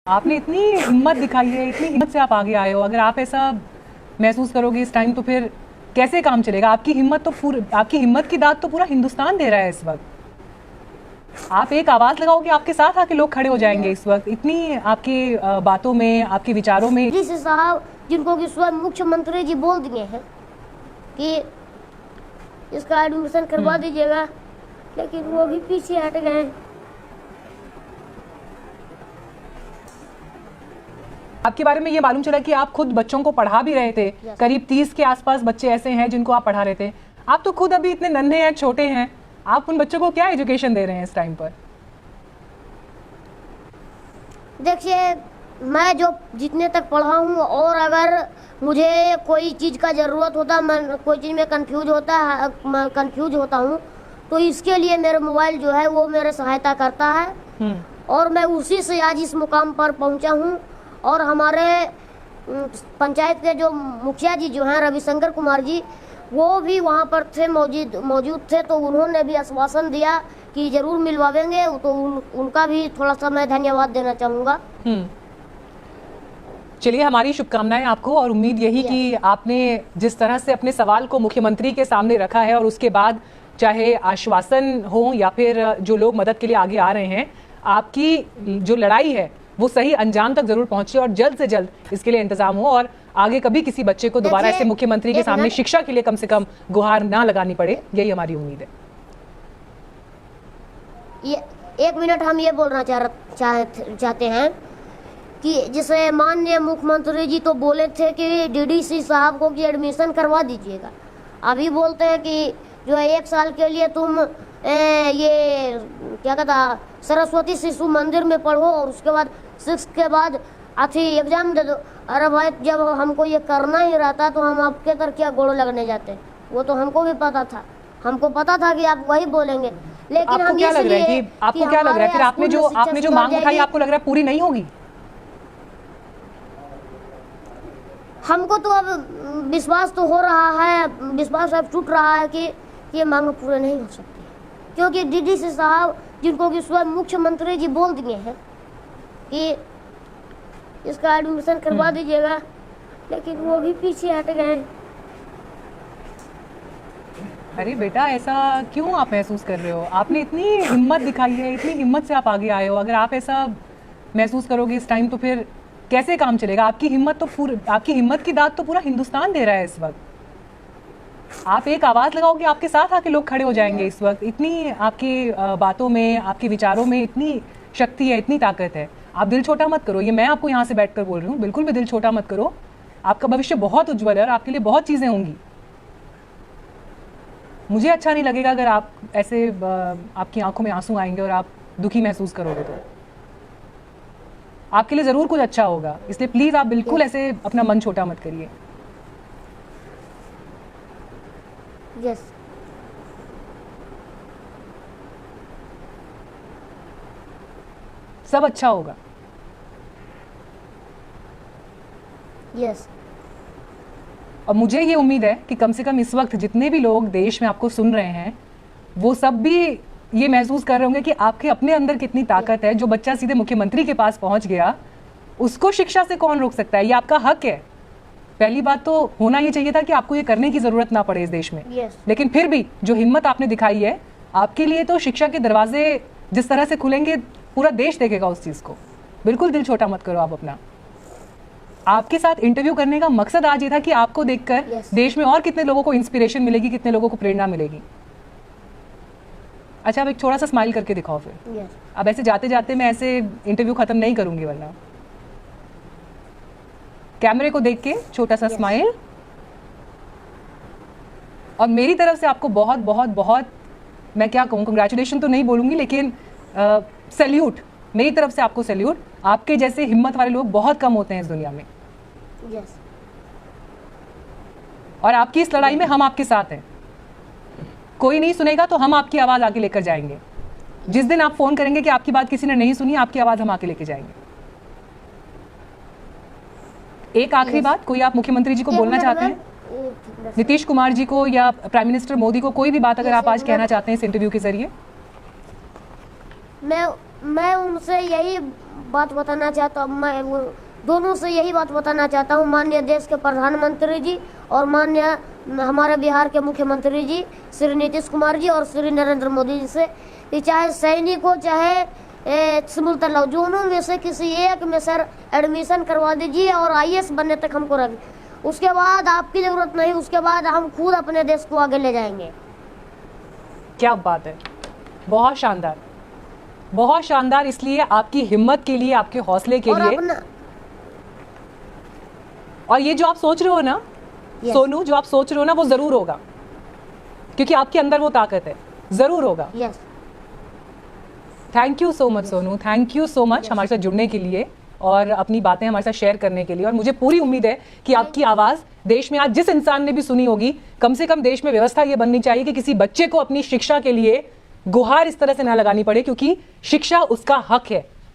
आपने इतनी हिम्मत दिखाई है, इतनी हिम्मत से आप आगे आए हो। अगर आप ऐसा महसूस करोगे इस टाइम तो फिर कैसे काम चलेगा? आपकी हिम्मत की दाद तो पूरा हिंदुस्तान दे रहा है इस वक्त। आप एक आवाज लगाओ कि आपके साथ आके लोग खड़े हो जाएंगे इस वक्त। इतनी आपकी बातों में, आपके विचारों में। जी साहब, जिनको कि स्वयं मुख्यमंत्री जी बोल दिए हैं कि इसका एडमिशन करवा दीजिएगा, लेकिन वो भी पीछे हट गए। आपके बारे में ये मालूम चला कि आप खुद बच्चों को पढ़ा भी रहे थे। करीब 30 के आसपास बच्चे ऐसे हैं जिनको आप पढ़ा रहे थे। आप तो खुद अभी इतने नन्हे हैं, छोटे हैं। आप उन बच्चों को क्या एजुकेशन दे रहे हैं इस टाइम पर? देखिए, मैं जो जितने तक पढ़ा हूँ, और अगर मुझे कोई चीज़ का ज़रूरत होता, मैं कोई चीज़ में कंफ्यूज होता हूँ, तो इसके लिए मेरा मोबाइल जो है वो मेरे सहायता करता है। और मैं उसी से आज इस मुकाम पर पहुँचा हूँ। और हमारे पंचायत के जो मुखिया जी जो हैं, रविशंकर कुमार जी, वो भी वहाँ पर थे, मौजूद थे। तो उन्होंने भी आश्वासन दिया कि जरूर मिलवाएंगे। तो उनका भी थोड़ा सा मैं धन्यवाद देना चाहूँगा। चलिए, हमारी शुभकामनाएं आपको, और उम्मीद यही कि आपने जिस तरह से अपने सवाल को मुख्यमंत्री के सामने रखा है, और उसके बाद चाहे आश्वासन हो या फिर जो लोग मदद के लिए आगे आ रहे हैं, आपकी जो लड़ाई है वो सही अंजाम तक जरूर पहुंचे और जल्द से जल्द इसके लिए इंतजाम हो, और आगे कभी किसी बच्चे को दोबारा ऐसे मुख्यमंत्री के सामने शिक्षा के लिए कम से कम गुहार ना लगानी पड़े। यही हमारी उम्मीद है। ये 1 मिनट हम ये बोलना चाहते हैं कि जैसे माननीय मुख्यमंत्री जी तो बोले थे कि डीडीसी साहब को कि एडमिशन करवा दीजिएगा। अभी बोलते हैं कि जो है 1 साल के लिए तुम ये क्या कहता, सरस्वती शिशु मंदिर में पढ़ो, और उसके बाद 6 के बाद अथी एग्जाम दे दो। अरे भाई, जब हमको ये करना ही रहता तो हम आपके तर क्या गोड़ लगने जाते? वो तो हमको भी पता था, कि आप वही बोलेंगे। लेकिन आपको हम क्या लग रहा है कि फिर आपने जो मांग उठाई, आपको लग रहा है पूरी नहीं होगी? हमको तो अब विश्वास तो हो रहा है, विश्वास अब टूट रहा है कि ये मांग पूरी नहीं हो सकती, क्योंकि डीडीसी साहब, जिनको कि स्वयं मुख्यमंत्री जी बोल दिए हैं कि इसका एडमिशन करवा दीजिएगा, लेकिन वो भी पीछे हट गए। अरे बेटा, ऐसा क्यों आप महसूस कर रहे हो? आपने इतनी हिम्मत दिखाई है, इतनी हिम्मत से आप आगे आए हो। अगर आप ऐसा महसूस करोगे इस टाइम तो फिर कैसे काम चलेगा? आपकी हिम्मत की दाद तो पूरा हिंदुस्तान दे रहा है इस वक्त। आप एक आवाज लगाओ कि आपके साथ आके लोग खड़े हो जाएंगे इस वक्त। इतनी आपकी बातों में, आपके विचारों में इतनी शक्ति है, इतनी ताकत है। आप दिल छोटा मत करो। ये मैं आपको यहाँ से बैठकर बोल रही हूँ, बिल्कुल भी दिल छोटा मत करो। आपका भविष्य बहुत उज्जवल है और आपके लिए बहुत चीजें होंगी। मुझे अच्छा नहीं लगेगा अगर आप ऐसे आपकी आंखों में आंसू आएंगे और आप दुखी महसूस करोगे। तो आपके लिए जरूर कुछ अच्छा होगा, इसलिए प्लीज आप बिल्कुल ऐसे अपना मन छोटा मत करिए। यस, सब अच्छा होगा। यस। और मुझे ये उम्मीद है कि कम से कम इस वक्त जितने भी लोग देश में आपको सुन रहे हैं, वो सब भी ये महसूस कर रहे होंगे कि आपके अपने अंदर कितनी ताकत है। जो बच्चा सीधे मुख्यमंत्री के पास पहुंच गया, उसको शिक्षा से कौन रोक सकता है? ये आपका हक है। पहली बात तो होना ये चाहिए था कि आपको ये करने की जरूरत ना पड़े इस देश में। लेकिन फिर भी जो हिम्मत आपने दिखाई है, आपके लिए तो शिक्षा के दरवाजे जिस तरह से खुलेंगे, पूरा देश देखेगा उस चीज को। बिल्कुल दिल छोटा मत करो आप अपना। आपके साथ इंटरव्यू करने का मकसद आज ये था कि आपको देखकर देश में और कितने लोगों को इंस्पिरेशन मिलेगी, कितने लोगों को प्रेरणा मिलेगी। अच्छा, अब एक थोड़ा सा स्माइल करके दिखाओ फिर। अब ऐसे जाते जाते मैं ऐसे इंटरव्यू खत्म नहीं करूंगी, वरना कैमरे को देख के छोटा सा स्माइल। और मेरी तरफ से आपको बहुत बहुत बहुत, मैं क्या कहूँ, कंग्रेचुलेशन तो नहीं बोलूंगी, लेकिन सैल्यूट। मेरी तरफ से आपको सैल्यूट। आपके जैसे हिम्मत वाले लोग बहुत कम होते हैं इस दुनिया में। और आपकी इस लड़ाई में हम आपके साथ हैं। कोई नहीं सुनेगा तो हम आपकी आवाज आके लेकर जाएंगे। जिस दिन आप फोन करेंगे कि आपकी बात किसी ने नहीं सुनी, आपकी आवाज हम आके लेके जाएंगे। एक आखिरी बात, कोई आप मुख्यमंत्री जी को बोलना चाहते हैं, नीतीश कुमार जी को या प्राइम मिनिस्टर मोदी को, कोई भी बात अगर आप आज कहना चाहते हैं इस इंटरव्यू के जरिए? मैं उनसे यही बात बताना चाहता हूँ, मैं दोनों से यही बात बताना चाहता हूँ, माननीय देश के प्रधानमंत्री जी और माननीय हमारे बिहार के मुख्यमंत्री जी श्री नीतीश कुमार जी और श्री नरेंद्र मोदी जी से कि चाहे सैनिक हो चाहे सिमुल तलाव, दोनों में से किसी एक में सर एडमिशन करवा दीजिए और IAS बनने तक हमको रख, उसके बाद आपकी ज़रूरत नहीं, उसके बाद हम खुद अपने देश को आगे ले जाएंगे। क्या बात है, बहुत शानदार, बहुत शानदार। इसलिए आपकी हिम्मत के लिए, आपके हौसले के और लिए, अपना और ये जो आप सोच रहे हो ना Yes. सोनू, जो आप सोच रहे हो ना वो जरूर होगा, क्योंकि आपके अंदर वो ताकत है, जरूर होगा। Yes, thank you so much Sonu, thank you so much हमारे साथ जुड़ने के लिए और अपनी बातें हमारे साथ शेयर करने के लिए। और मुझे पूरी उम्मीद है कि आपकी आवाज़ देश में आज जिस इंसान ने भी सुनी होगी, कम से कम देश में व्यवस्था ये बननी चाहिए कि किसी बच्चे को अपनी शिक्षा के लिए गुहार इस तरह से ना लगानी पड़े, क्योंकि शिक्षा उसका हक है।